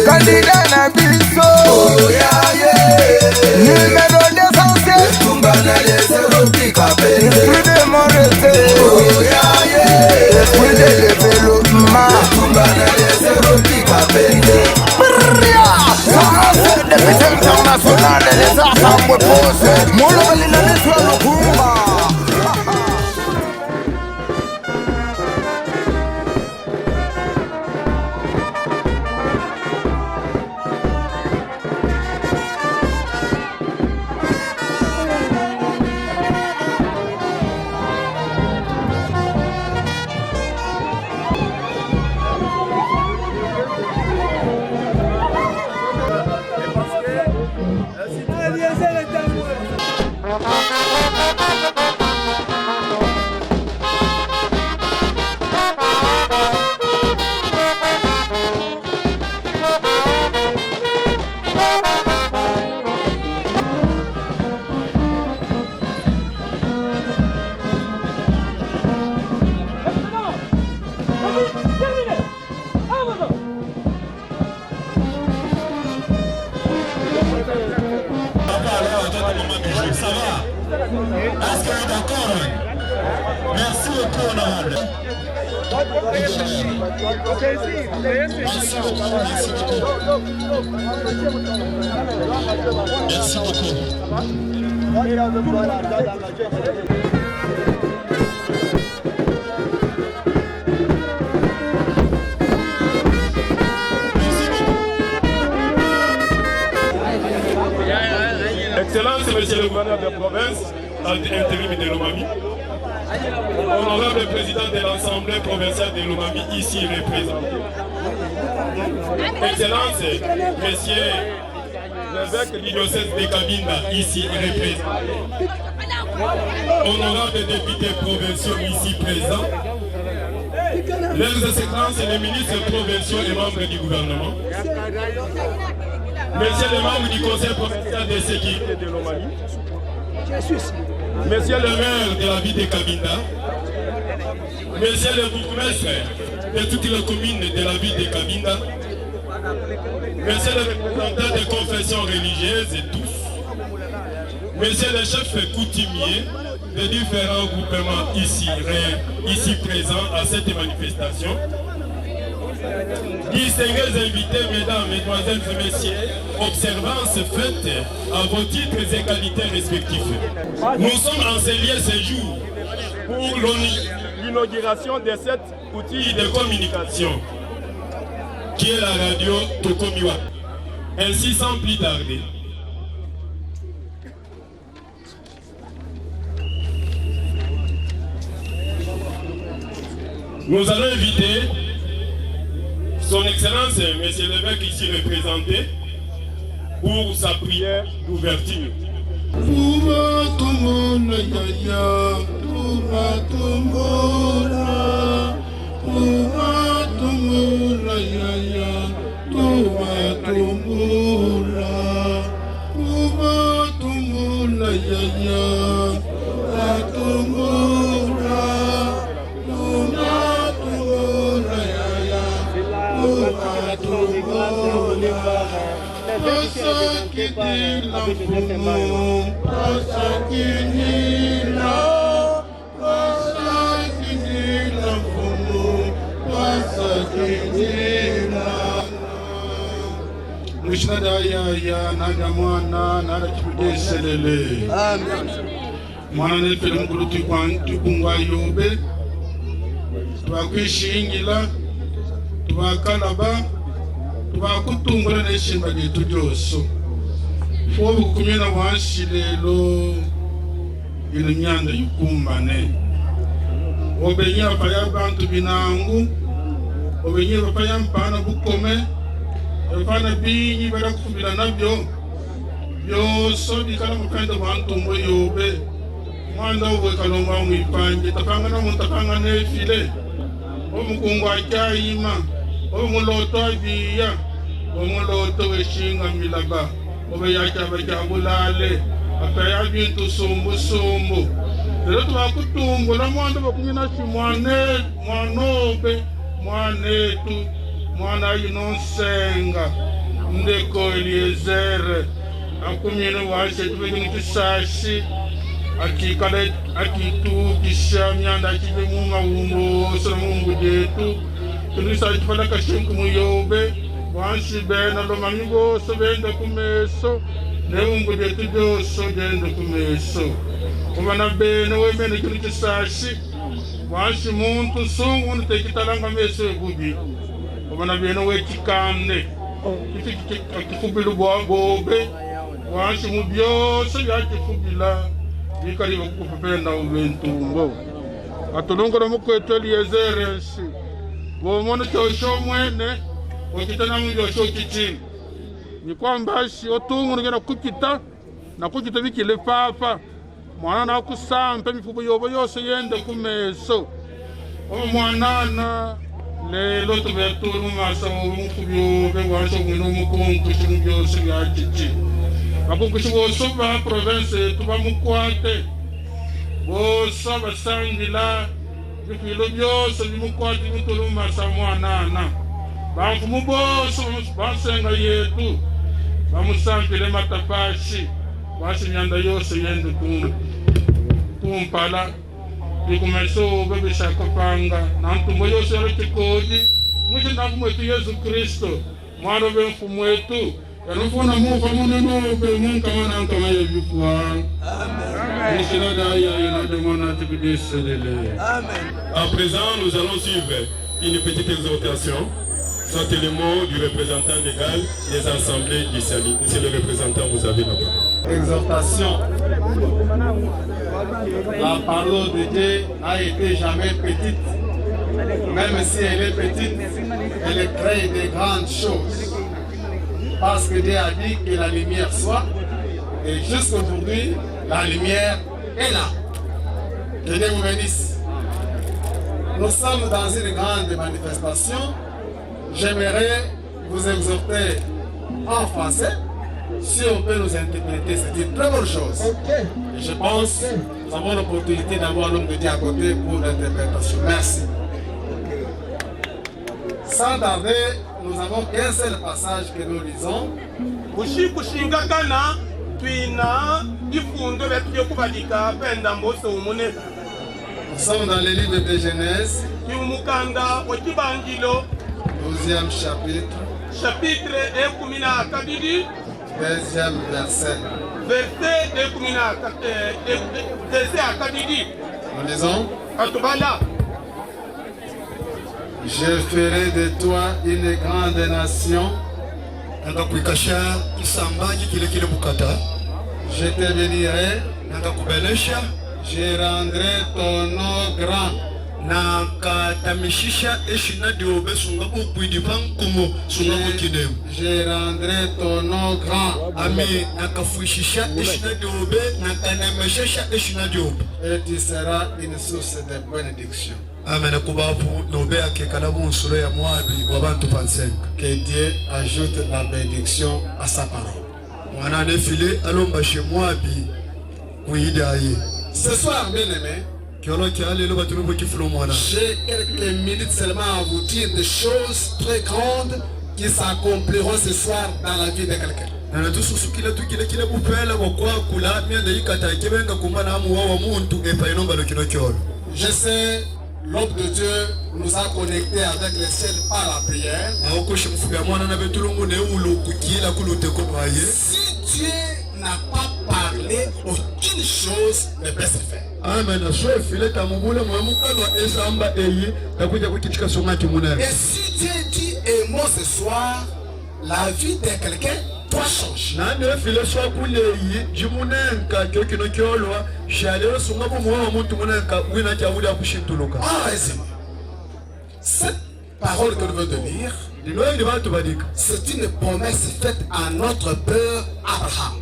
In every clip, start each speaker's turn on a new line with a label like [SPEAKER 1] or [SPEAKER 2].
[SPEAKER 1] Candidat na biso. Numéro d'essentiel. Esprit de moralité. Esprit de développement. Ça c'est député international des assemblées posées. Molo Linane soit le combat.
[SPEAKER 2] Ça va? Est-ce qu'on est d'accord? Merci beaucoup, honorable. Merci beaucoup.
[SPEAKER 3] Excellence, monsieur le gouverneur de province, intérim de Lomami, honorable président de l'Assemblée provinciale de Lomami, ici représenté. Excellence, monsieur l'évêque du diocèse de Cabinda, ici représenté. Honorable député provinciaux, ici présents. Leurs excellences, les ministres provinciaux et membres du gouvernement. Monsieur le membre du conseil provincial de sécurité de Lomami, monsieur le maire de la ville de Cabinda, monsieur le bourgmestre de toutes les communes de la ville de Cabinda, monsieur le représentant des confessions religieuses et tous, monsieur le chef coutumier des différents groupements ici présents à cette manifestation, distingués invités, mesdames, mesdemoiselles et messieurs, observance faite à vos titres et qualités respectifs. Nous sommes en ce lieu ce jour pour l'inauguration de cet outil de communication qui est la radio Tokomiwa. Ainsi, sans plus tarder, nous allons inviter Son Excellence, Monsieur l'évêque ici représenté, pour sa prière d'ouverture. Mwana nipele mkuluti kwa ntukungwa yobe twakwishingila twakalaba twakutungula n'eshimba lyetu lyoso fo bukumina wansi lelo ino myanda yukumbane obenye bapaya bantu binangu obenye bapaya mpana bukome bapana binyi barakufubila nabyo byoso bikala mukanda bantu mwe yobe mwanda uwe kalomba mwipanje tapangana muntapangana efile omukungu akyayima omuloto abiya omuloto weshinga milaba obe yakyaba kyabulale apaya bintu sombo
[SPEAKER 4] lero tuvakutumbula mwana vakumina mwanobe mwanetu mwana inonsenga ndeko Eliezere akumina washe tuvenyingitishashi akikale akitukisha myanda akive munga umoso na mungu jetu tulisa chifala kashinku muyobe wanshi bena lomami bose benda kumeso ne mungu jetu joso jenda kumeso kumana bena wemene kini kisashi wanshi muntu sungu nitekitalanga meso egubi kumana bena wekikane kikubilu bobe wanshi mubyose yakikubila Ikari wakupenda uventungo. Atulungora mukwetu Eliezere si. Womona chosho mwene. Wakitana mwingi osho kichini. Ni kwamba si otungu ngena kukita. Na kukita vikile papa. Mwana na kusampe mifubo yobo yose yende kumeso. Mwana lelo tuveturu masa mfubo yobo wansho mwino mukungu shungu yose ya kichini. Abukushi bosoba province tuba mukwate bosa basangila bifilo byose bimukwate bituluma samwanana bantu muboso basenga yetu bamusangile matapashi basinyanda yose yende kumpala bikumeso bebishaka panga nantumbo yose yalikodi mwishinda kumwetu Yesu Kristo mwana w'emfumu wetu Yarufuna mufa muneno bengen kamana kama yebifwa. Amen.
[SPEAKER 3] À présent, nous allons suivre une petite exhortation. Sortez le mot du représentant légal des assemblées du Salut. Monsieur le représentant, vous avez la parole.
[SPEAKER 5] Exhortation. La parole de Dieu n'a été jamais petite. Même si elle est petite, elle crée de grandes choses. Parce que Dieu a dit que la lumière soit, et jusqu'aujourd'hui, la lumière est là. Que Dieu vous bénisse. Nous sommes dans une grande manifestation. J'aimerais vous exhorter en français. Si on peut nous interpréter, c'est une très bonne chose. Et je pense que nous avons l'opportunité d'avoir l'homme de Dieu à côté pour l'interprétation. Merci. Sans tarder, nous avons qu'un seul passage que nous lisons. Nous sommes dans le livre de Genèse, 12e chapitre, 2e verset. Nous lisons. Je ferai de toi une grande nation. Je te bénirai. Je rendrai ton nom grand. Je rendrai ton nom grand. Et tu seras une source de bénédiction.
[SPEAKER 6] Amen.
[SPEAKER 5] Que Dieu ajoute la bénédiction à sa parole. Ce soir, bien aimé, j'ai quelques minutes seulement à vous dire des choses très grandes qui s'accompliront ce soir dans la vie de quelqu'un. Je sais, l'homme de Dieu nous a connectés avec les ciels par la prière. Si Dieu n'a pas parlé, aucune chose ne peut se faire.
[SPEAKER 6] Amen. Et
[SPEAKER 5] si Dieu dit un mot ce soir, la vie de quelqu'un doit changer. En résumé, cette parole que nous venons de lire, c'est une promesse faite à notre père Abraham.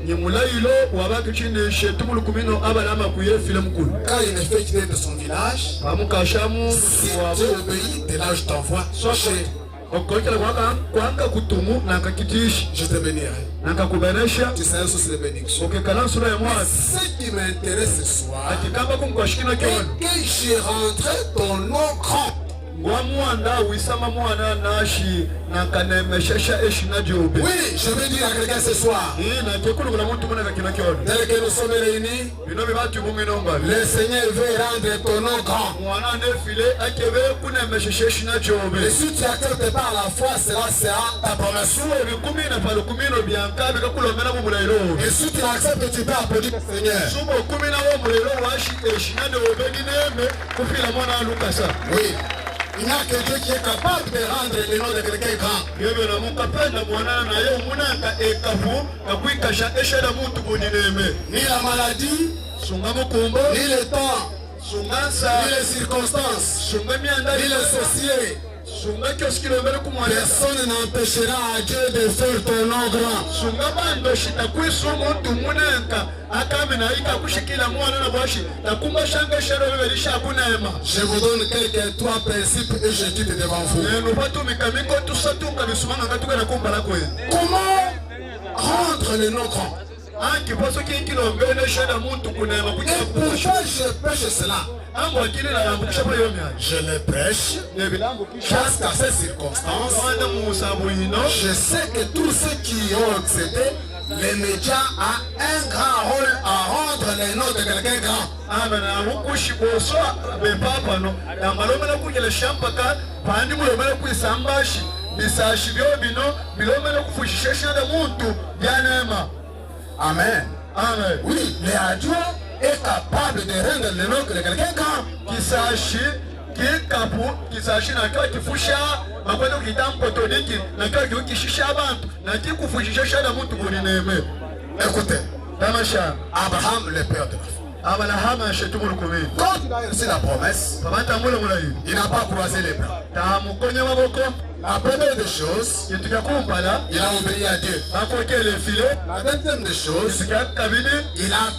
[SPEAKER 5] Quand il est fait de son village, si Dieu obéit de là je t'envoie, Je te bénirai. Tu seras source de bénédiction. Ce qui m'intéresse ce soir, c'est que j'ai rentré ton nom grand. Oui, je veux dire à quelqu'un ce soir, tel que nous sommes réunis, le Seigneur veut rendre ton nom grand. Et si tu acceptes par la foi, cela sera ta promesse. Et si tu acceptes, tu peux applaudir le Seigneur. Oui. Il n'y a que Dieu qui est capable de rendre le nom de quelqu'un grand. Ni la maladie, ni le temps, ni les circonstances, ni les sorciers. Personne n'empêchera à Dieu de faire ton nom grand. Je vous donne quelques trois principes et je quitte devant vous. Comment rendre le nom grand? Et pourquoi je prêche cela? Je le prêche jusqu'à ces circonstances. Je sais que tous ceux qui ont accédé, les médias ont un grand rôle à rendre les noms de quelqu'un grand. Amen. Amen. Oui, les radios est capable de rendre le nom de quelqu'un grand. Écoutez, Abraham, le père de la foi. Quand il a reçu la promesse, il n'a pas croisé les bras. La première des choses, il a obéi à Dieu. La deuxième des choses, il a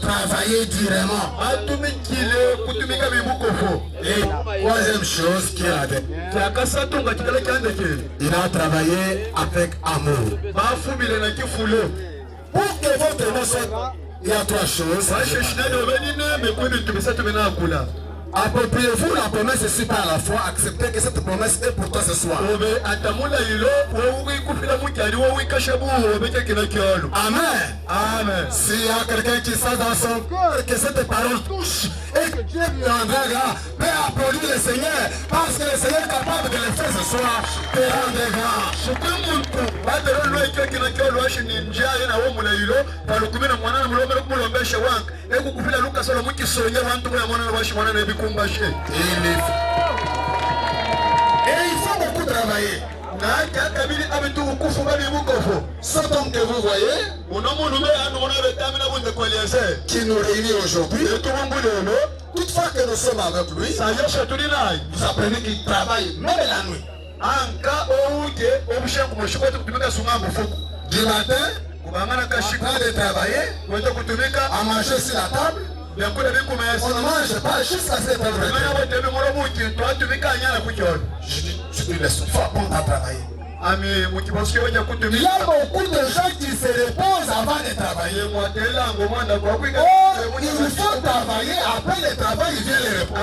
[SPEAKER 5] travaillé durement. Et la troisième chose qu'il a dit, il a travaillé avec amour. Pour que votre nom soit, il y a trois choses. Appropriez-vous la promesse ici par la foi, acceptez que cette promesse est pour toi ce soir. Amen. Amen. S'il y a quelqu'un qui sent dans son cœur que cette parole touche et que Dieu lui rendra grand, peut applaudir le Seigneur parce que le Seigneur est capable de le faire ce soir, te rendre grand. Et il faut beaucoup travailler. Cet homme que vous voyez, qui nous réunit aujourd'hui, toutefois que nous sommes avec lui, vous apprenez qu'il travaille même la nuit. Du matin, en train de travailler, à manger sur la table. On ne mange pas jusqu'à cette heure. Je te laisse, il faut apprendre à travailler. Il y a beaucoup de gens qui se reposent avant de travailler. Oh, il faut travailler, après le travail, il vient le repos.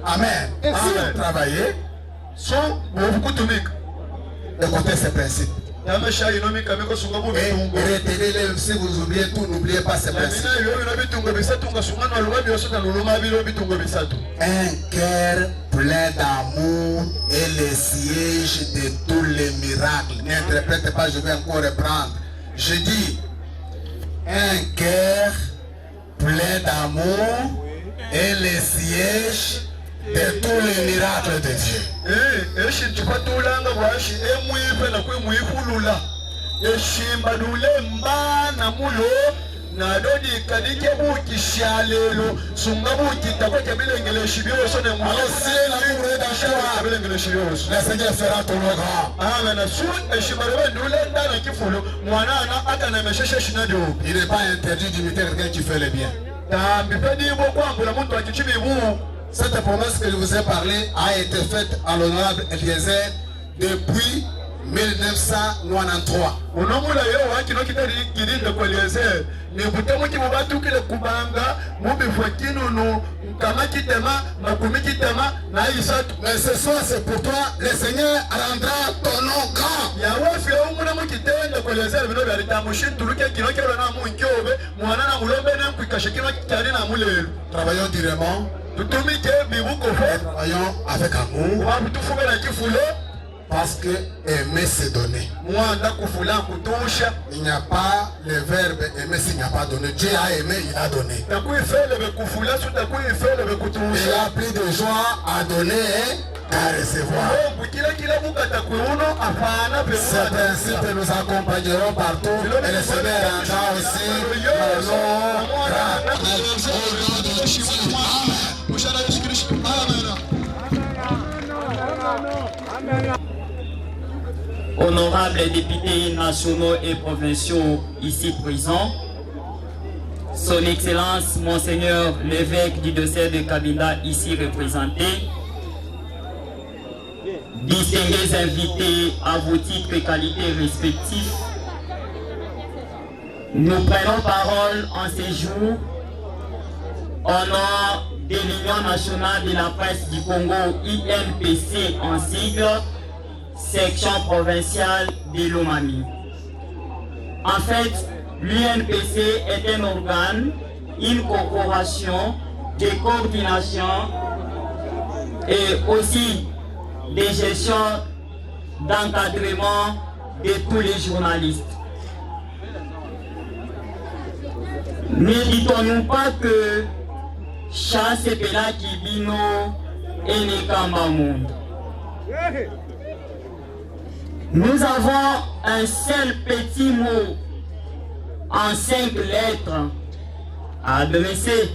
[SPEAKER 5] Amen. Et si vous travaillez, écoutez ces principes. Et retenez-les, si vous oubliez tout, n'oubliez pas ces principes. Un cœur plein d'amour est le siège de tous les miracles. N'interprétez pas, je vais encore reprendre. Je dis, un cœur plein d'amour est le siège de tous les miracles de Dieu. Le Seigneur fera ton nom grand. Il n'est pas interdit d'imiter quelqu'un qui fait le bien. Cette promesse que je vous ai parlé a été faite à l'honorable Eliezer depuis 1993.
[SPEAKER 3] Onomula yo wakino kitari kirinde kwa Eliezer ni butemo kimubatu kile kubanga mubifuakino no kama kitema makumi kitema na isatu.
[SPEAKER 5] Mais ce soir c'est pour toi, le Seigneur rendra ton nom grand.
[SPEAKER 3] Ya wafi ya umuna mukitende kwa Eliezer bino byalita mushin tuluke kino kero na munkyobe mwana na mulombe na mkwikashe kino kitari na mulelo.
[SPEAKER 5] Travaillons durement.
[SPEAKER 3] Tutumike bibuko fe.
[SPEAKER 5] Travaillons avec amour.
[SPEAKER 3] Wabutufume na kifulo.
[SPEAKER 5] Parce que aimer c'est donner. Il n'y a pas le verbe aimer s'il n'y a pas donné. Dieu a aimé, il a donné. Il a plus de joie à donner qu'à recevoir. C'est ainsi que nous accompagnerons partout. Et le Seigneur rendra aussi le nom.
[SPEAKER 6] Honorables députés nationaux et provinciaux ici présents, Son Excellence Monseigneur l'évêque du diocèse de Kabinda ici représenté, distingués invités à vos titres et qualités respectifs, nous prenons parole en ces jours au nom de l'Union nationale de la presse du Congo, INPC en sigle, section provinciale de Lomami. En fait, l'UNPC est un organe, une corporation de coordination et aussi de gestion d'encadrement de tous les journalistes. Ne dit-on pas que chasse et pela kibino et ne kamba monde. Nous avons un seul petit mot en 5 lettres adressé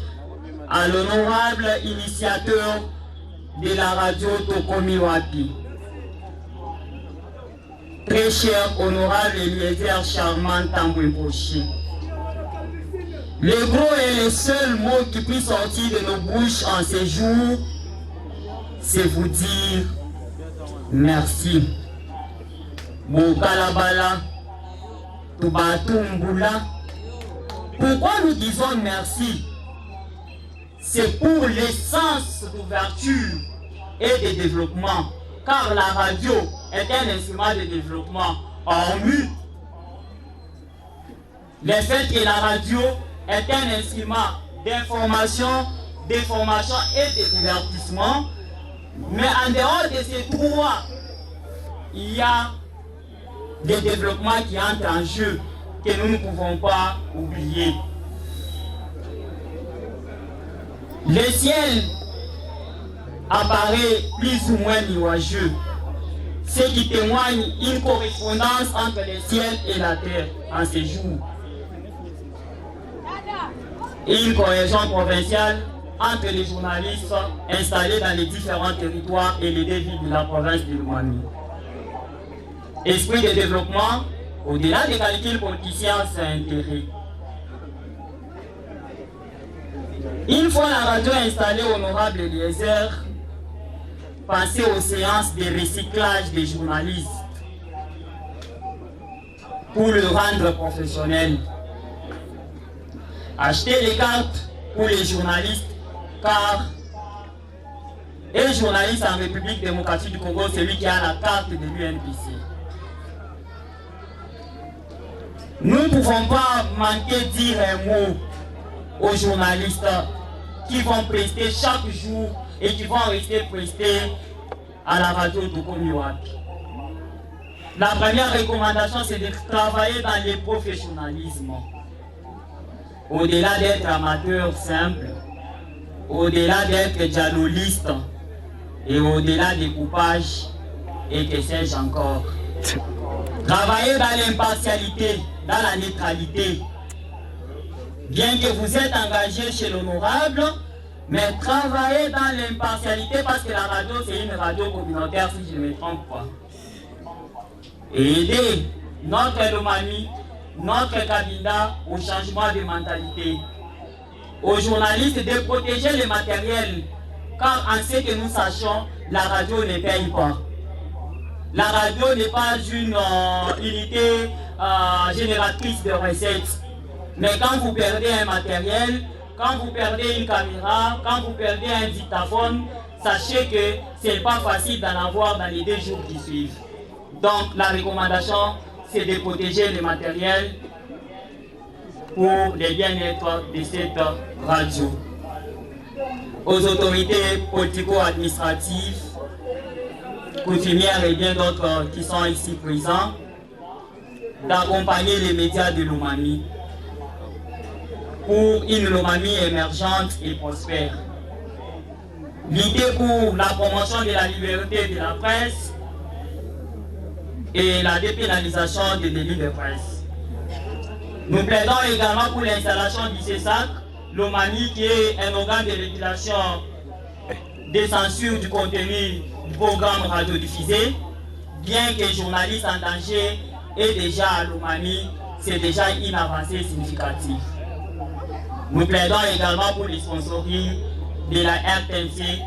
[SPEAKER 6] à l'honorable initiateur de la radio Tokomi Wapi. Très cher honorable Eliezer Charmant Tambouimpochi. Le gros et le seul mot qui puisse sortir de nos bouches en ces jours, c'est vous dire merci. Mokalabala, Tubatumbula. Pourquoi nous disons merci? C'est pour l'essence d'ouverture et de développement, car la radio est un instrument de développement en mu. Le fait que la radio est un instrument d'information, et de divertissement, mais en dehors de ces trois, il y a des développements qui entrent en jeu que nous ne pouvons pas oublier. Le ciel apparaît plus ou moins nuageux, ce qui témoigne une correspondance entre le ciel et la terre en ces jours. Et une cohésion provinciale entre les journalistes installés dans les différents territoires et les deux villes de la province de Lomami. Esprit de développement, au-delà des calculs politiciens, c'est intérêt. Une fois la radio installée, honorable Eliezer, passez aux séances de recyclage des journalistes pour le rendre professionnel. Achetez les cartes pour les journalistes, car un journaliste en République démocratique du Congo, c'est lui qui a la carte de l'UNPC. Nous ne pouvons pas manquer de dire un mot aux journalistes qui vont prester chaque jour et qui vont rester prestés à la radio Tokomi Wapi. La première recommandation, c'est de travailler dans le professionnalisme. Au-delà d'être amateur simple, au-delà d'être dialoliste et au-delà des coupages et que sais-je encore. Travaillez dans l'impartialité, dans la neutralité. Bien que vous êtes engagé chez l'honorable, mais travaillez dans l'impartialité parce que la radio c'est une radio communautaire si je ne me trompe pas. Et aidez notre Lomami, notre Kabinda au changement de mentalité. Aux journalistes de protéger le matériel car en ce que nous sachons, la radio ne paye pas. La radio n'est pas une unité génératrice de recettes. Mais quand vous perdez un matériel, quand vous perdez une caméra, quand vous perdez un dictaphone, sachez que ce n'est pas facile d'en avoir dans les 2 jours qui suivent. Donc la recommandation, c'est de protéger le matériel pour le bien-être de cette radio. Aux autorités politico-administratives, coutumières et bien d'autres qui sont ici présents, d'accompagner les médias de Lomami pour une Lomami émergente et prospère. Lutter pour la promotion de la liberté de la presse et la dépénalisation des délits de presse. Nous plaidons également pour l'installation du CESAC, Lomami qui est un organe de régulation des censures du contenu du programme radiodiffusé, bien que journaliste en danger est déjà à Lomami, c'est déjà une avancée significative. Nous plaidons également pour les sponsoring de la RTNC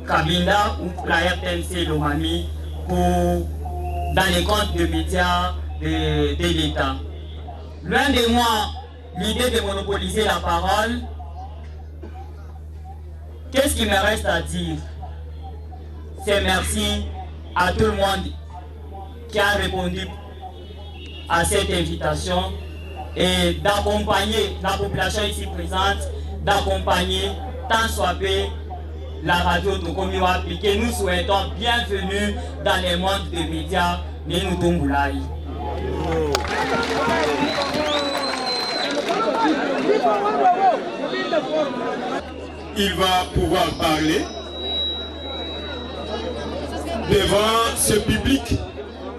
[SPEAKER 6] Cabinda ou la RTNC Lomami dans les comptes de médias de l'État. Loin de moi l'idée de monopoliser la parole. Qu'est-ce qui me reste à dire? C'est merci à tout le monde qui a répondu à cette invitation et d'accompagner la population ici présente, d'accompagner tant soit peu la radio Tokomiwa, que nous souhaitons bienvenue dans les mondes des médias de Nutumboulaye.
[SPEAKER 3] Il va pouvoir parler devant ce public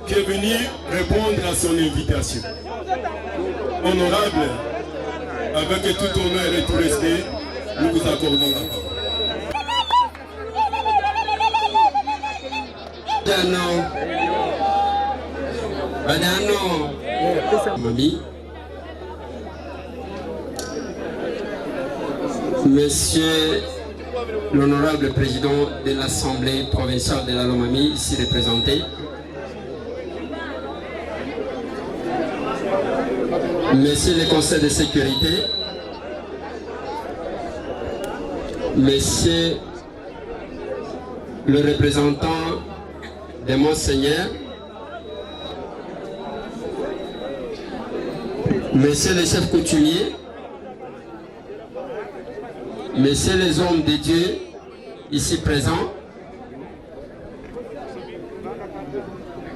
[SPEAKER 3] qui est venu répondre à son invitation. Honorable, avec tout honneur et tout respect, nous vous accordons la parole.
[SPEAKER 7] Mamie, Monsieur l'honorable président de l'Assemblée provinciale de la Lomami, ici représenté, Monsieur le Conseil de sécurité, Monsieur le représentant de Monseigneur, Monsieur le chef coutumier, Messieurs les hommes de Dieu ici présents,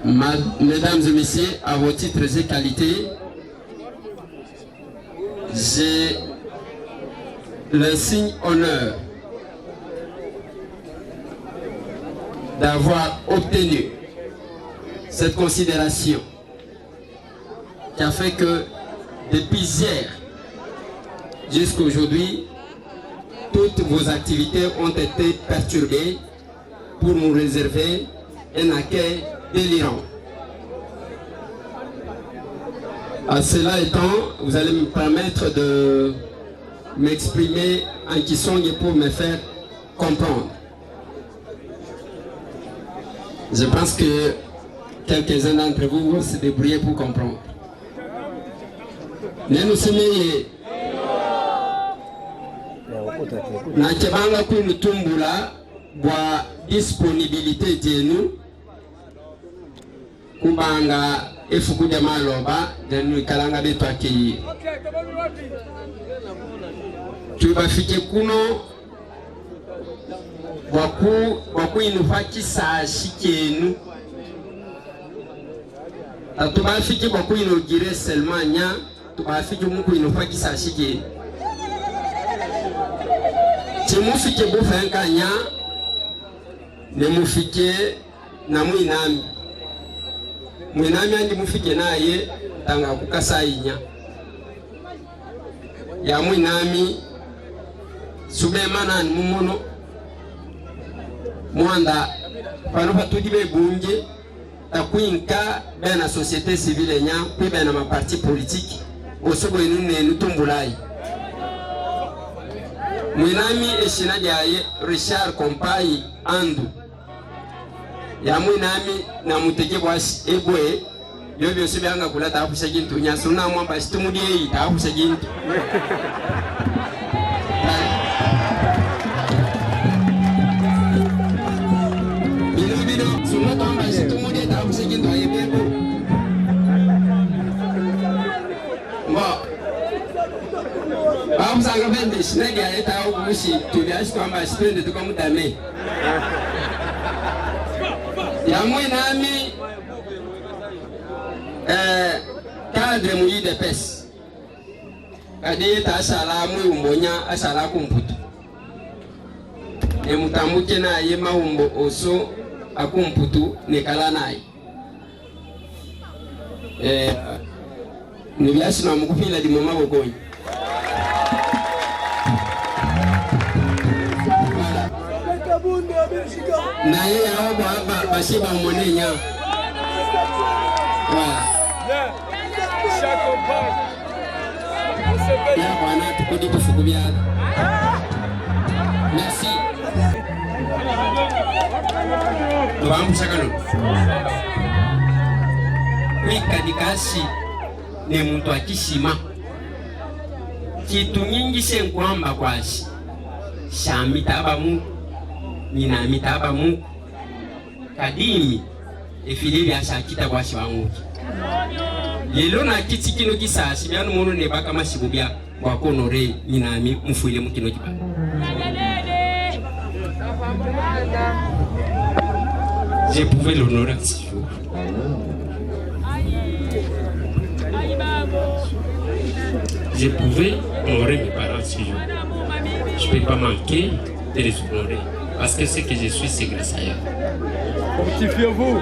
[SPEAKER 7] Mesdames et Messieurs, à vos titres et qualités, j'ai le signe honneur d'avoir obtenu cette considération qui a fait que depuis hier jusqu'à aujourd'hui, toutes vos activités ont été perturbées pour nous réserver un accueil délirant. À cela étant, vous allez me permettre de m'exprimer en Kisongue pour me faire comprendre. Je pense que quelques-uns d'entre vous vont se débrouiller pour comprendre. Nous sommes na kebanga kwinu tumbula bwa disponibilité denu kubanga efuku de maloba denu kalanga betu akeye tubafike kuno bwaku inufaki saa shikenu tubafike bwaku inogire selmanya tubafike muku inufaki saa shikenu Mufike bufenkanya ne mufike na mwinami andi mufike naye tanga kukasainya ya mwinami subemana mumuno mwanda pano patudi begunje takwinka bena société civile nya pe bena ma parti politique osobo enu ne Nutumbulayi Mwinami eshina jaye Richard Kompai Andu. Ya mwinami na muteke bwasi ebwe byo byose byanga kula takusha gintu nyasuna mwamba situmudie takusha gintu. Bilo suma tamba situmudie takusha gintu ayebeko. Vamos a vender snag a eta au kushi tu viaje kwamba spende tu kama dame. Ya mwenami cadre muyi de pes. Kadi ta sala mu umbonya asala kumputu. E mutambuke na yema umbo oso akumputu ne kala nai. Ni viaje na mukupila di mama bogoi. Na ye ya oba basiba monenya ya bwana tukudi kufukubia. Merci Tuambu sakano Wika dikasi ne mtu akishima kitu nyingi senkwamba kwasi shamita abamu nina mitaba Mungu kadimi efili ya shakita kwa shiwangu lelo na kiti kino kisasi byanu mono ne baka mashibubya kwa konore nina mfuile mukino kiba. Je pouvais l'honorer si je veux. Je pouvais honorer mes parents si je veux. Je peux pas manquer de les honorer. Parce que ce que je suis, c'est grâce à eux.
[SPEAKER 8] Fortifiez-vous.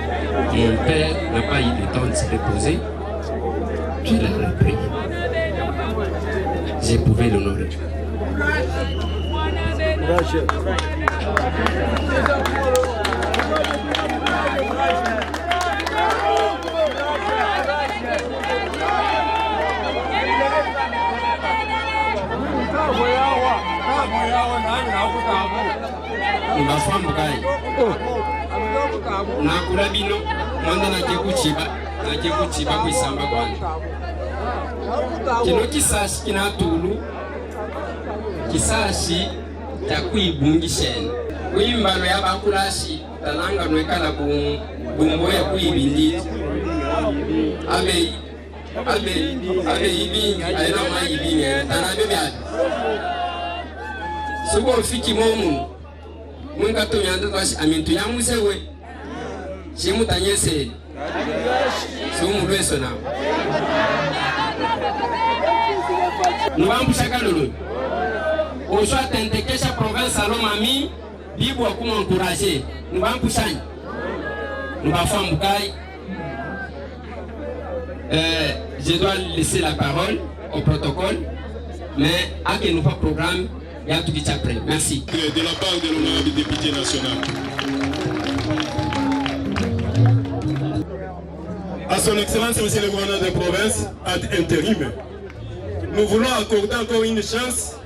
[SPEAKER 7] Mon père n'a pas eu le temps de se reposer. Je l'ai repris. Je pouvais l'honorer. Mbafamu kai na kulabino mwanda na kekuchiba kuisamba kwanza kino kisashi kinatulu kisashi cha kuibungisheni kuimbalo yabakulashi talanga nwekala bumbo ya kuibinditi abe ibingi ayina ma ibingi tanabe byadi suko fiki momu Munga to yanda to amintu ya musewe shimu tanyese sumu lweso na Nuambu shakalulu Oshwa tentekesha province Salomami bibu wa kuma encourager Nuambu shani Nubafamu kai je dois laisser la parole au protocole mais à que nous pas programme. Merci.
[SPEAKER 3] De la part de l'honorable député national. À son Excellence, Monsieur le gouverneur de province, ad intérim, nous voulons accorder encore une chance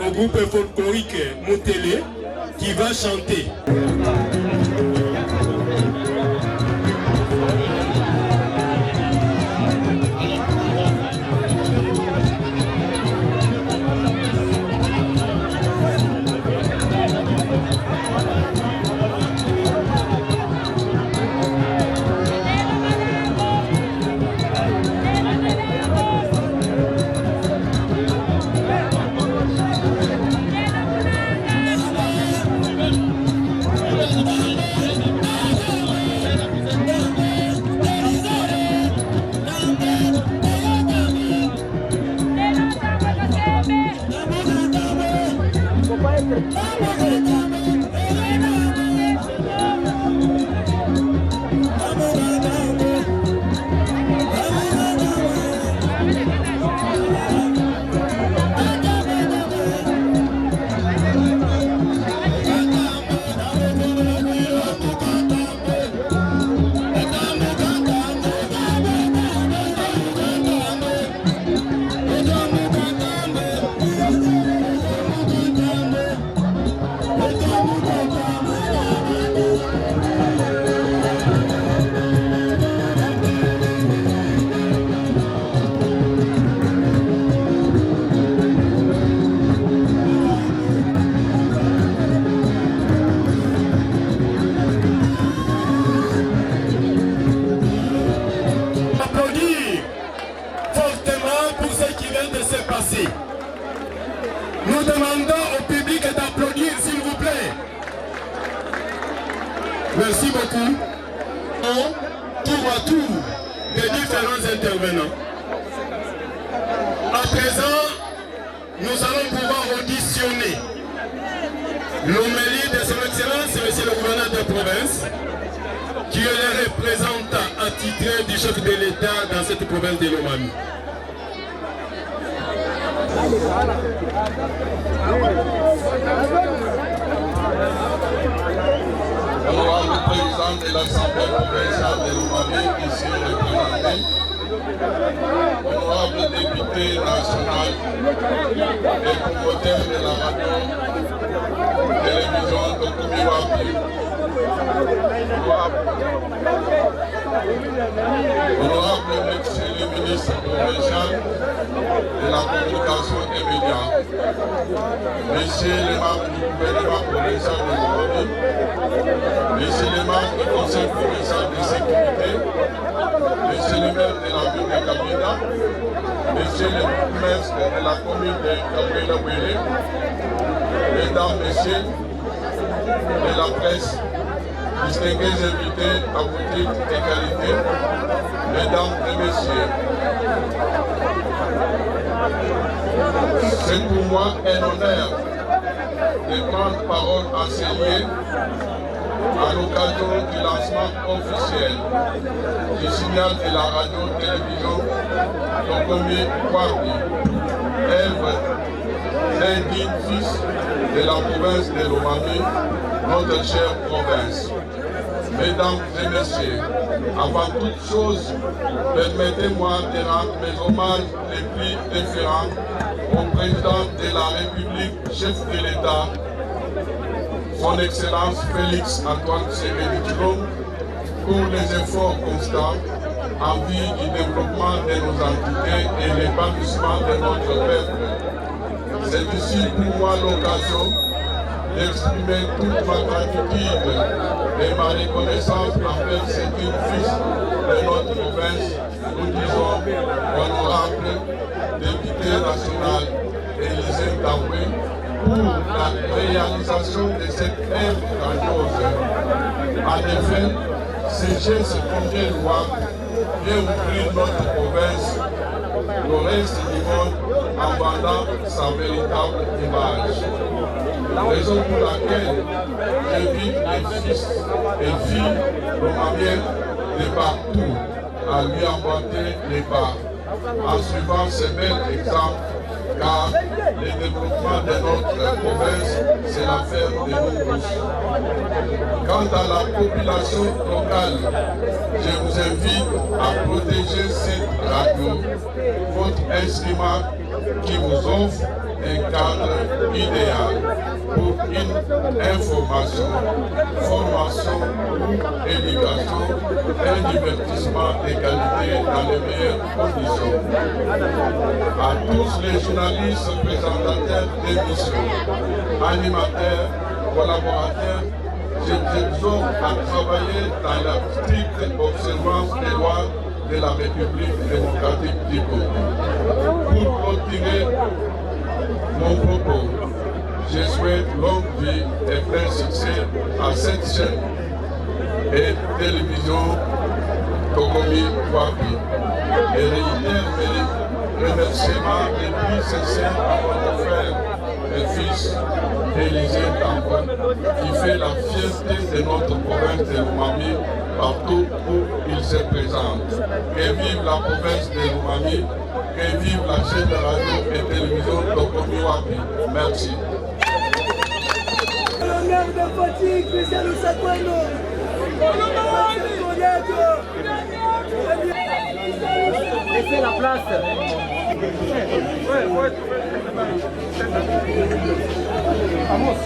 [SPEAKER 3] au groupe folklorique Moutélé qui va chanter.
[SPEAKER 2] Thank you.
[SPEAKER 3] Merci beaucoup. Tour à tour des différents intervenants. À présent, nous allons pouvoir auditionner l'homélie de son Excellence, Monsieur le gouverneur de province, qui est le représentant attitré du chef de l'État dans cette province de Lomami.
[SPEAKER 8] Honorable président de l'Assemblée provinciale de Lomami, ici représenté, honorable député national et promoteur de la radio télévision de Komiwapi, honorable monsieur le ministre provincial de la communication et médias, monsieur le membre du gouvernement provincial de Lomami, monsieur le membre du conseil provincial de sécurité, monsieur le maire de la ville de Kabila, monsieur le bourgmestre de la commune de Kabila-Wele, mesdames, messieurs de la presse, distingués invités à votre égalité, mesdames et messieurs. C'est pour moi un honneur de prendre parole enseignée à l'occasion du lancement officiel du signal de la radio-télévision Tokomi Wapi, œuvre d'un digne fils de la province de Lomami, notre chère province. Mesdames et messieurs, avant toute chose, permettez-moi de rendre mes hommages les plus déférents au président de la République, chef de l'État, son Excellence Félix Antoine Tshisekedi Tshilombo, pour les efforts constants en vue du développement de nos entités et l'épanouissement de notre peuple. C'est ici pour moi l'occasion d'exprimer toute ma gratitude et ma reconnaissance envers ces deux fils de notre province, nous disons honorable député national Élisée Taoué, pour la réalisation de cette œuvre grandiose. En effet, ces gestes combien louables viennent ouvrir notre province au reste du monde en vendant sa véritable image. Raison pour laquelle j'invite les fils et filles lomamiens de partout à lui emboîter les pas en suivant ce bel exemple, car le développement de notre province, c'est l'affaire de nous tous. Quant à la population locale, je vous invite à protéger cette radio, votre instrument qui vous offre un cadre idéal pour une information, formation, éducation, un divertissement de qualité dans les meilleures conditions. À tous les journalistes, présentateurs d'émissions, animateurs, collaborateurs, je vous exhorte à travailler dans la stricte observance des lois de la République démocratique du Congo. Pour clôturer mon propos, je souhaite longue vie et plein succès à cette chaîne et télévision Tokomi Wapi et réitère mes remerciements les plus sincères à votre frère et fils Élisée Taoué, qui fait la fierté de notre province de Lomami partout où il se présente. Que vive la province de Lomami, que vive la chaîne de radio et télévision Tokomi Wapi. Merci.
[SPEAKER 9] Laissez la place. Vamos.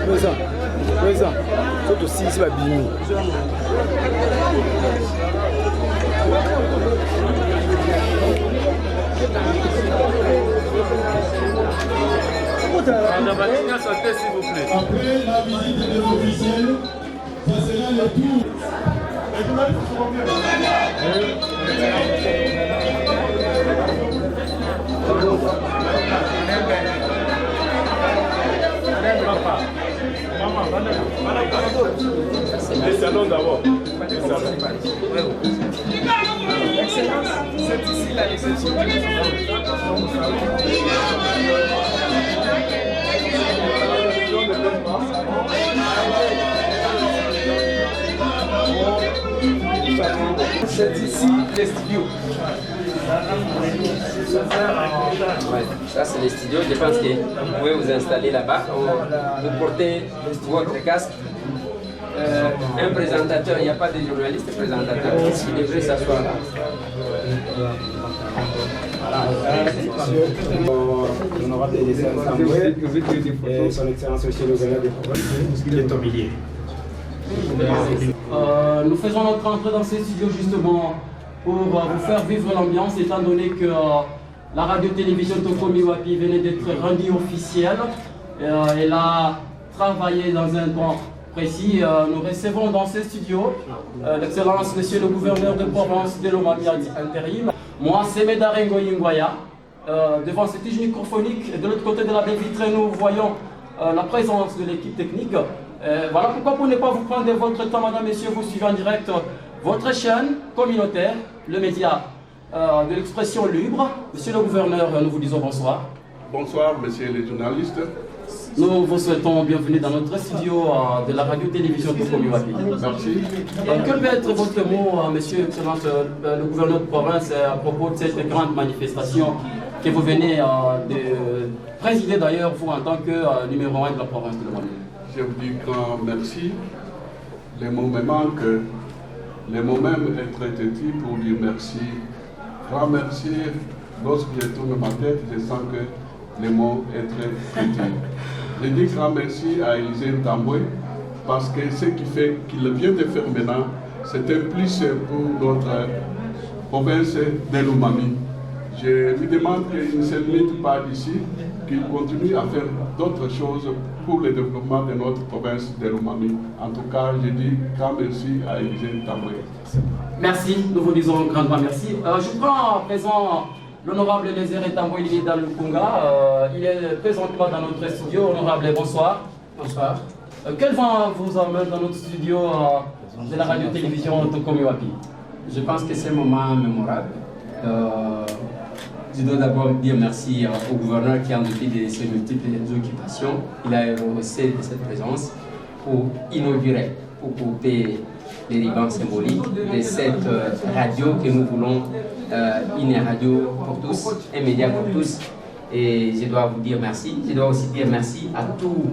[SPEAKER 9] Présent. C'est aussi ici la bini.
[SPEAKER 3] Après la visite des officiels, ça sera le tour. Les salons d'abord.
[SPEAKER 9] Excellence, c'est ici la réception. C'est ici les studios.
[SPEAKER 7] Ça c'est les studios, je pense que vous pouvez vous installer là-bas, vous portez votre casque. Un présentateur, il n'y a pas de journaliste présentateur, il devrait s'asseoir là.
[SPEAKER 9] L'honorable Eliezer Tamboué et son excellence monsieur le gouverneur de province qui est au milieu.
[SPEAKER 10] Nous faisons notre entrée dans ces studios justement pour vous faire vivre l'ambiance, étant donné que la radio-télévision Tokomi Wapi venait d'être rendue officielle. Elle a travaillé dans un temps précis. Nous recevons dans ces studios l'excellence monsieur le gouverneur de province de l'Omami intérim. Moi, c'est Medarengo Yingwaya. Devant cette tige microphonique, et de l'autre côté de la baie vitrée, nous voyons la présence de l'équipe technique. Voilà pourquoi pour ne pas vous prendre de votre temps, madame, messieurs, vous suivez en direct votre chaîne communautaire, le média de l'expression libre. Monsieur le gouverneur, nous vous disons bonsoir.
[SPEAKER 8] Bonsoir, messieurs les journalistes.
[SPEAKER 10] Nous vous souhaitons bienvenue dans notre studio de la radio-télévision Tokomi Wapi.
[SPEAKER 8] Merci.
[SPEAKER 10] Quel peut être votre mot, monsieur excellence, le gouverneur de province, à propos de cette grande manifestation que vous venez de présider d'ailleurs, vous en tant que numéro 1 de la province de l'Omami?
[SPEAKER 8] Je vous dis grand merci. Les mots me manquent. Les mots même être étis pour dire merci. Grand merci. Lorsque je tourne ma tête, je sens que les mots être étis. Je dis grand merci à Eliezer Tamboué parce que ce qu'il vient de faire maintenant, c'est un plus pour notre province de l'Omami. Je lui demande qu'il ne se limite pas ici, qu'il continue à faire d'autres choses pour le développement de notre province de l'Omami. En tout cas, je dis grand merci à Eliezer Tamboué.
[SPEAKER 10] Merci, nous vous disons grandement merci. Je prends à présent l'honorable Eliezer Tamboué, il est dans le Conga. Il est présentement dans notre studio. Honorable, bonsoir. Bonsoir. Quel vent vous emmène dans notre studio de la radio-télévision Tokomi Wapi?
[SPEAKER 7] Je pense que c'est un moment mémorable. Je dois d'abord dire merci au gouverneur qui, en dépit de ses multiples occupations, il a rehaussé de cette présence pour inaugurer, pour couper les ribans symboliques de cette radio que nous voulons, une radio pour tous, un média pour tous. Et je dois vous dire merci. Je dois aussi dire merci à tous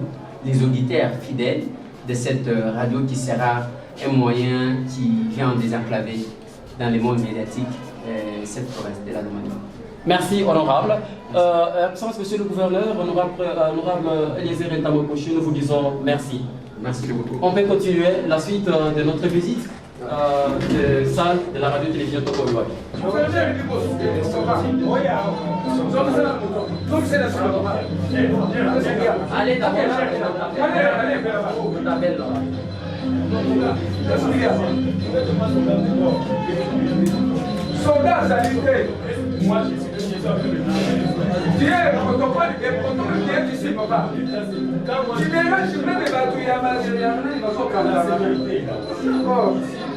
[SPEAKER 7] les auditeurs fidèles de cette radio qui sera un moyen qui vient désenclaver dans le monde médiatique cette province de la Lomami.
[SPEAKER 10] Merci, honorable. Absence, monsieur le gouverneur, honorable Eliezer Tamboué, nous vous disons merci.
[SPEAKER 7] Merci beaucoup.
[SPEAKER 10] On peut continuer la suite de notre visite de salle de la radio-télévision Tokomi Wapi. Allez,
[SPEAKER 11] Soldats sanitaires. Moi, je suis Dieu, protocole, le protocole qui est ici, papa. Tu verras, je vais me battre, il y a mal, il y a mal, il va se calmer.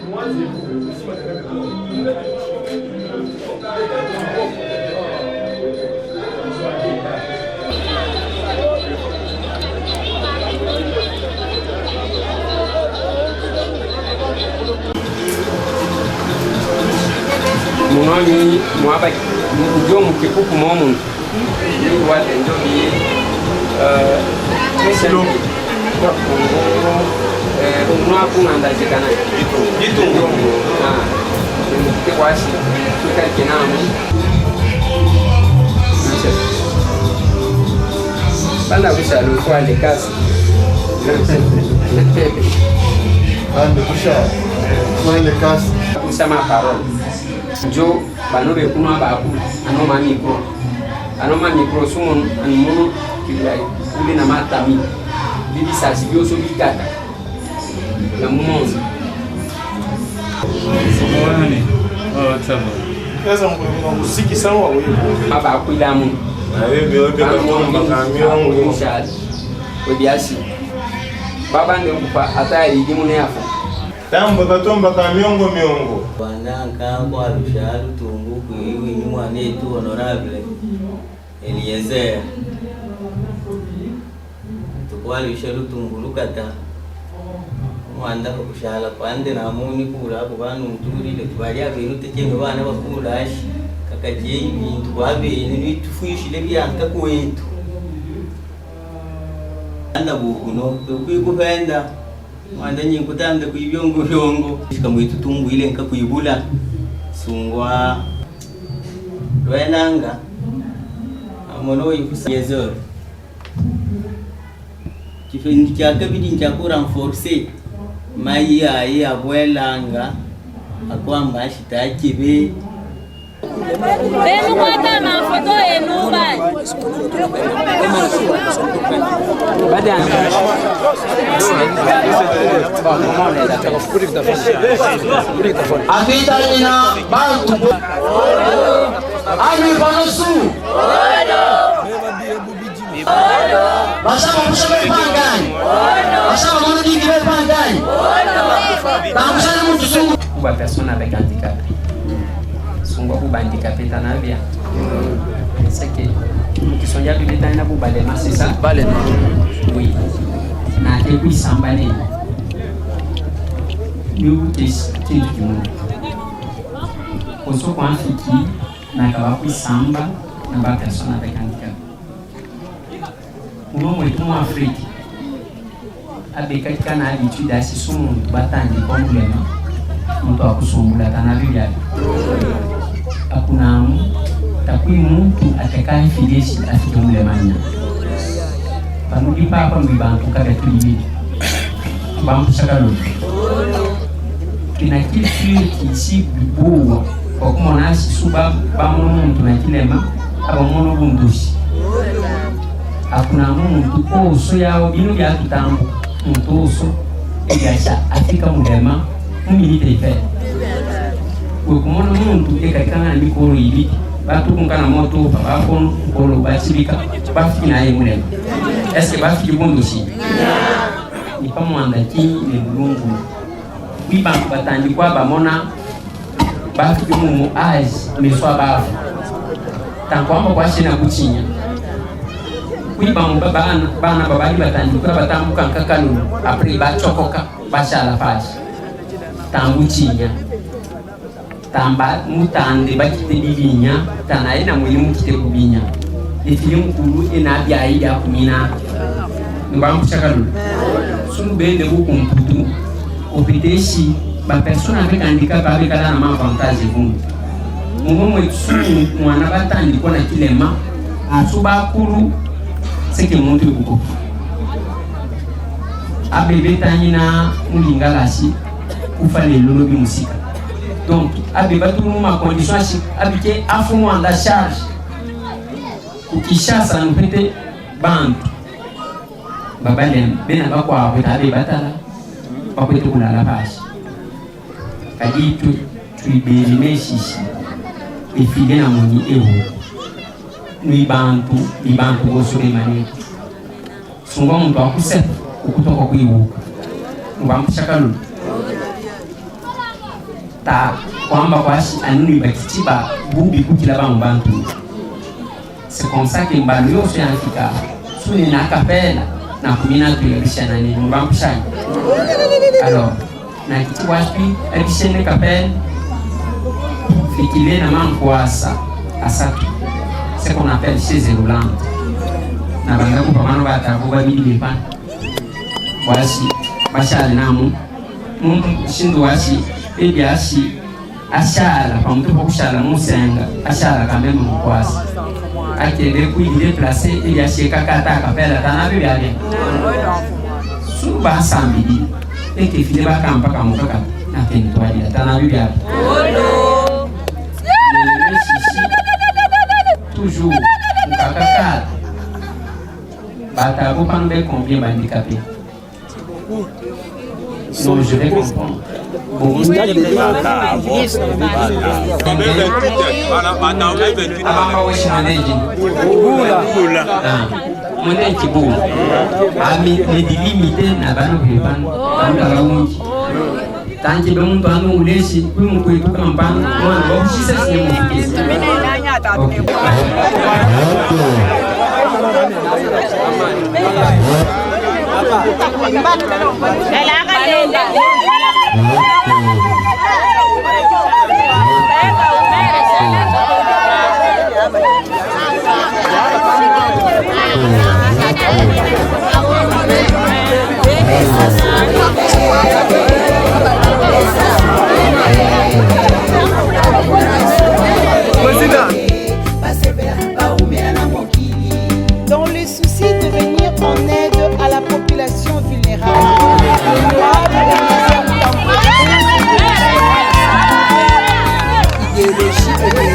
[SPEAKER 11] Moi,
[SPEAKER 7] Munoni mwaba ndio mkikuku momu ni wale ndio bi selo mwa kunanda zikana itu ke wasi tukari kenamu banda wisalo kwa le kasi
[SPEAKER 5] Ande kusha. Kwa ile kasi.
[SPEAKER 7] Kusema parole. Jo banobe kuna babu anoma mikro sumon anmuno kibai ule na matami bibi sasi bioso bikata na mumonzi
[SPEAKER 4] Somani tama
[SPEAKER 5] Kaza muziki sawa wewe
[SPEAKER 7] baba akuila mu
[SPEAKER 5] na wewe wote kwa kamiongo
[SPEAKER 7] shadi obiasi baba ndekupa hata elimu ne afa
[SPEAKER 5] tambo katomba kamiongo miongo
[SPEAKER 12] Wananga kwa rusharu tungu kuiwi ni mwanetu honorable Eliezer tukwa rusharu tungu lukata mwanda kushala kwande na muni kula kubanu mturi le twalia binu tekenge bana bakula ashi kakaje ibintu kwabe ni tufuyishile byanka kwetu anda bukuno kwikupenda mwanda nyingutanda kuibyongo shikamwitu tungu ile nka kuibula sungwa lwenanga amono yikusiyezor kifindi kyakabidi nchakura renforcer mai yayi abwelanga akwamba ashitakibe
[SPEAKER 13] Benu kwata mafoto yenu bani.
[SPEAKER 14] Afita ina bantu. Ami banosu. Basama kusema pangani. Basama mwana dingi pangani. Tamsana mtu sungu.
[SPEAKER 7] Kuba persona avec handicap. Sungu kuba handicapé tanabia. C'est que qui sont ya bibita na kuba le c'est ça. Balema. Oui. Na depuis sambane. Nous testing du monde. Oso kwa fiki na kawapi samba na ba persona avec handicap. Uno mwetu mu Afrika. Abeka kana habitude asisumu batandi kwa mulema. Mtu akusumbula tanabia. Hakuna mtu atakaye fideshi afike mlemanya. Panudi papa mwibantu kabe tulibidi. Bambu sakalo. Kina kitu kisi bibuwa kwa kumona suba bamono muntu na kilema abamono bundushi. Hakuna muntu oso yao bino bya tutambo muntu oso egasha afika mulema mumilite ife. Kwa kumona muntu ekakana mikoro ibi batu kunkana moto babako kolo bachibika bafiki na yeye mulema. Est-ce que bafiki bundushi? Ni pa mwanda ki ne bulungu. Biba batandi kwa bamona bafiki mu eyes meswa bafu. Tankwamba kwa shina kuchinya. Kuiba bana babali batandi kwa batambuka nkakanu apri bachokoka bashala fashi. Tambuchinya. Tamba mutande bakite bibinya tanaye na mulimu kite kubinya. Ifilimu kulu ina byaida kumina. Mbambu chakalu. Sunu bende buku mputu. Opeteshi ba persona avec handicap avec la na avantage vous. Mungu mwetu mwana batandi kwa na kilema. Asuba kulu seke muntu buku. Abebe tanyina mulingalashi ufale lolobi musika. Donc abeba tout ma condition abike afumu anda charge. Ukishasa nupete bantu. Babale bena bakwa abetabe batala. Bakwete kulala pashi. Kaditu tuibelime shishi. Ifide na moni ewo. Ibantu gosore mani. Sungo muntu akuse ukutoka kuiwu. Mbampu chakalu. Ta kwamba kwashi anuni bakitiba bubi kukila ba mbantu. C'est comme ça que mbalio se anfika. Suni na kapela na kumina tulisha nani mbampu shani. Alors, na kiti wapi ebishene kapel fikile na mankwasa asatu. C'est qu'on appelle chaise roulante. Na banga ko pamano bata ko ba bidi bipa. Washi bashali namu. Muntu shindu washi ebiashi ashala pamoja kwa kushala musenga ashala kambe mkwasa. Akende ku déplacer ebiashi kakata kapela tanabe byale. sunu ba samedi et que file ba kampa kamuka na tentoa dia tana bibia toujours Kakakal Bata vous pendez combien handicapés? Non, je vais comprendre. Tanti belum tahu ulesi, belum kuit kampang, mau sisa semua.
[SPEAKER 15] Dans le souci de venir en aide à la population vulnérable, idéologie et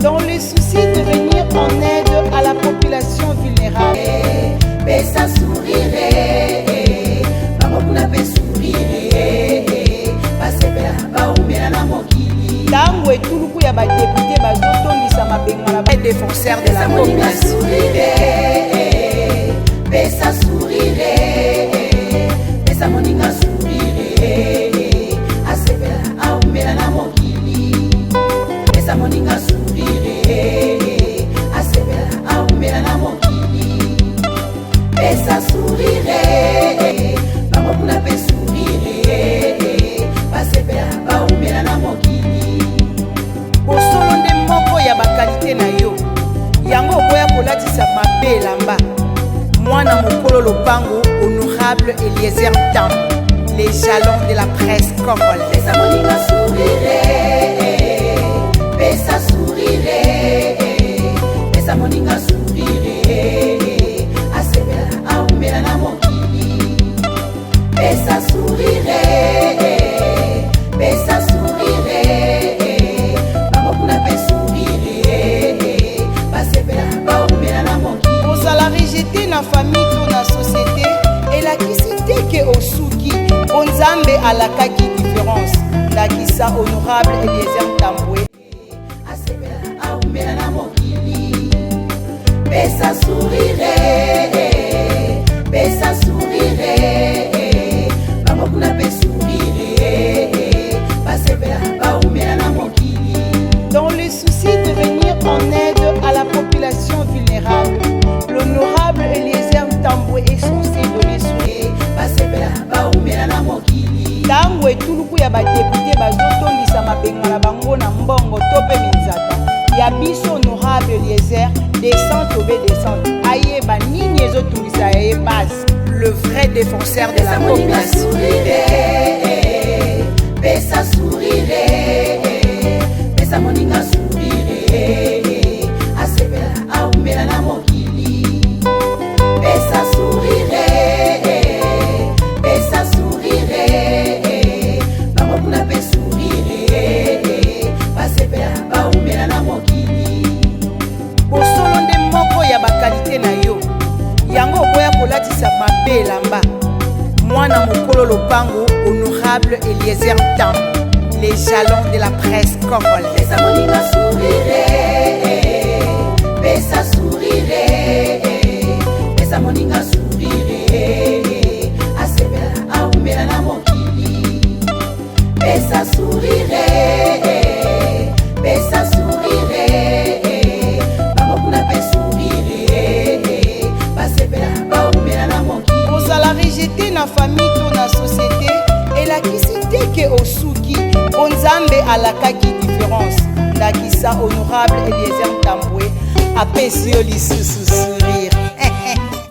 [SPEAKER 15] dans le souci de venir en aide à la population vulnérable. Tango etuluku ya badepute bazotondisa mabenga na défenseur de la population. Pesa sourire, pesa moninga sourire, asepela aumela na mokili. Pesa moninga sourire, asepela aumela na mokili. Pesa sourire, bango kuna pe sourire, basepela aumela na mokili. Bosolo nde moko ya bakalite na yo, yango okoya kolatisa mabelamba. Mwana mokolo lopango honorable Eliezer Tam, les jalons de la presse congolaise. Pesa moninga sourire, pesa sourire, pesa moninga sourire, asepela aumela na mokili. Pesa sourire. osuki onzambe alakaki différence ndakisa honorable Eliezer Tambwe asepela aumela na mokili pesa sourire bamokuna pe sourire basepela baumela na mokili. Dans le souci de venir en aide à la population vulnérable, l'honorable Eliezer Tambwe est censé donner sourire basepela baumela na mokili. Tango etuluku ya badepute bazotondisa mabenga na bango na mbongo to pe minzata ya biso honorable Eliezer descente obe descente ayeba nini ezotungisa ye base le vrai défenseur de la population. Pesa sourire pesa moninga sourire asepela aumela na mokili pesa sourire bamokuna pe sourire basepela baumela na mokili bosolo nde moko ya bakalite na yo yango okoya kolatisa mabe elamba mwana mokolo lopango honorable Eliezer Tambwe les jalons de la presse congolaise. Pesa moninga sourire pesa sourire pesa moninga sourire asepela aumela na mokili pesa sourire bamokuna pe sourire basepela baumela na mokili kozala rejeté na famille to na société elakisi te ke osuki onzambe alakaki différence ndakisa honorable Eliezer Tambwe apesi yo lisusu sourire